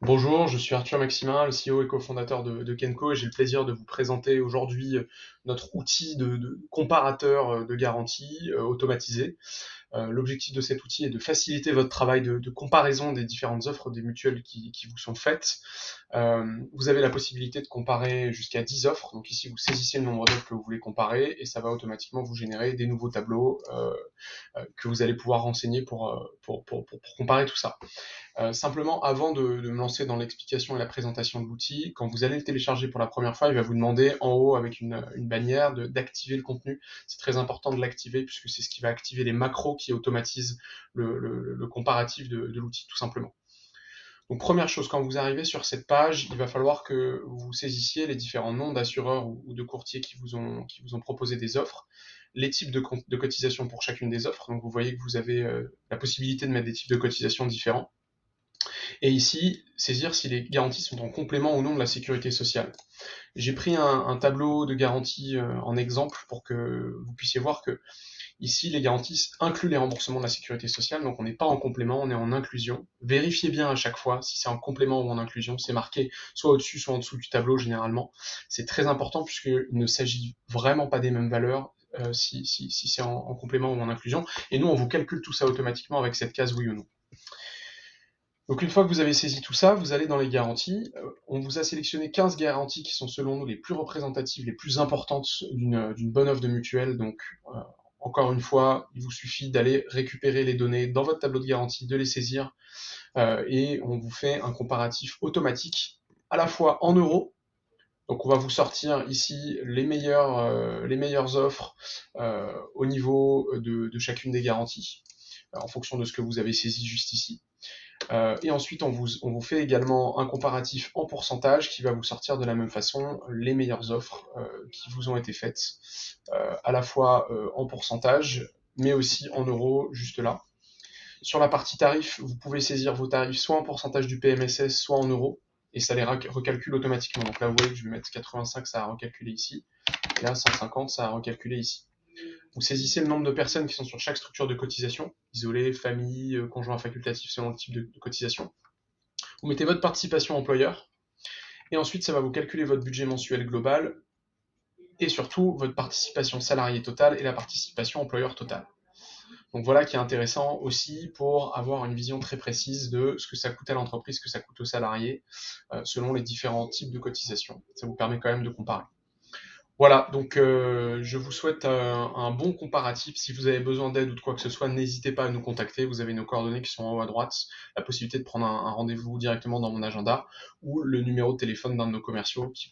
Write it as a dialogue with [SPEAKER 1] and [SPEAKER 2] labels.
[SPEAKER 1] Bonjour, je suis Arthur Maximin, le CEO et cofondateur de Kenko, et j'ai le plaisir de vous présenter aujourd'hui notre outil de comparateur de garantie automatisé. L'objectif de cet outil est de faciliter votre travail de comparaison des différentes offres des mutuelles qui vous sont faites. Vous avez la possibilité de comparer jusqu'à 10 offres. Donc ici, vous saisissez le nombre d'offres que vous voulez comparer et ça va automatiquement vous générer des nouveaux tableaux que vous allez pouvoir renseigner pour comparer tout ça. Simplement, avant de me lancer dans l'explication et la présentation de l'outil, quand vous allez le télécharger pour la première fois, il va vous demander en haut avec une bannière d'activer le contenu. C'est très important de l'activer puisque c'est ce qui va activer les macros qui automatisent le comparatif de l'outil tout simplement. Donc première chose, quand vous arrivez sur cette page, il va falloir que vous saisissiez les différents noms d'assureurs ou de courtiers qui vous ont proposé des offres, les types de cotisation pour chacune des offres. Donc vous voyez que vous avez la possibilité de mettre des types de cotisations différents. Et ici, saisir si les garanties sont en complément ou non de la sécurité sociale. J'ai pris un tableau de garantie en exemple pour que vous puissiez voir que ici, les garanties incluent les remboursements de la sécurité sociale, donc on n'est pas en complément, on est en inclusion. Vérifiez bien à chaque fois si c'est en complément ou en inclusion, c'est marqué soit au-dessus, soit en dessous du tableau généralement. C'est très important puisqu'il ne s'agit vraiment pas des mêmes valeurs si c'est en complément ou en inclusion. Et nous, on vous calcule tout ça automatiquement avec cette case oui ou non. Donc une fois que vous avez saisi tout ça, vous allez dans les garanties. On vous a sélectionné 15 garanties qui sont selon nous les plus représentatives, les plus importantes d'une bonne offre de mutuelle. Donc encore une fois, il vous suffit d'aller récupérer les données dans votre tableau de garantie, de les saisir, et on vous fait un comparatif automatique à la fois en euros. Donc on va vous sortir ici les meilleures offres au niveau de chacune des garanties, en fonction de ce que vous avez saisi juste ici. Et ensuite, on vous fait également un comparatif en pourcentage qui va vous sortir de la même façon les meilleures offres qui vous ont été faites, à la fois en pourcentage, mais aussi en euros, juste là. Sur la partie tarif, vous pouvez saisir vos tarifs soit en pourcentage du PMSS, soit en euros, et ça les recalcule automatiquement. Donc là, vous voyez que je vais mettre 85, ça a recalculé ici, et là, 150, ça a recalculé ici. Vous saisissez le nombre de personnes qui sont sur chaque structure de cotisation, isolé, famille, conjoint facultatif selon le type de cotisation. Vous mettez votre participation employeur, et ensuite ça va vous calculer votre budget mensuel global, et surtout votre participation salariée totale et la participation employeur totale. Donc voilà qui est intéressant aussi pour avoir une vision très précise de ce que ça coûte à l'entreprise, ce que ça coûte aux salariés, selon les différents types de cotisations. Ça vous permet quand même de comparer. Voilà, donc je vous souhaite un bon comparatif. Si vous avez besoin d'aide ou de quoi que ce soit, n'hésitez pas à nous contacter. Vous avez nos coordonnées qui sont en haut à droite, la possibilité de prendre un rendez-vous directement dans mon agenda ou le numéro de téléphone d'un de nos commerciaux qui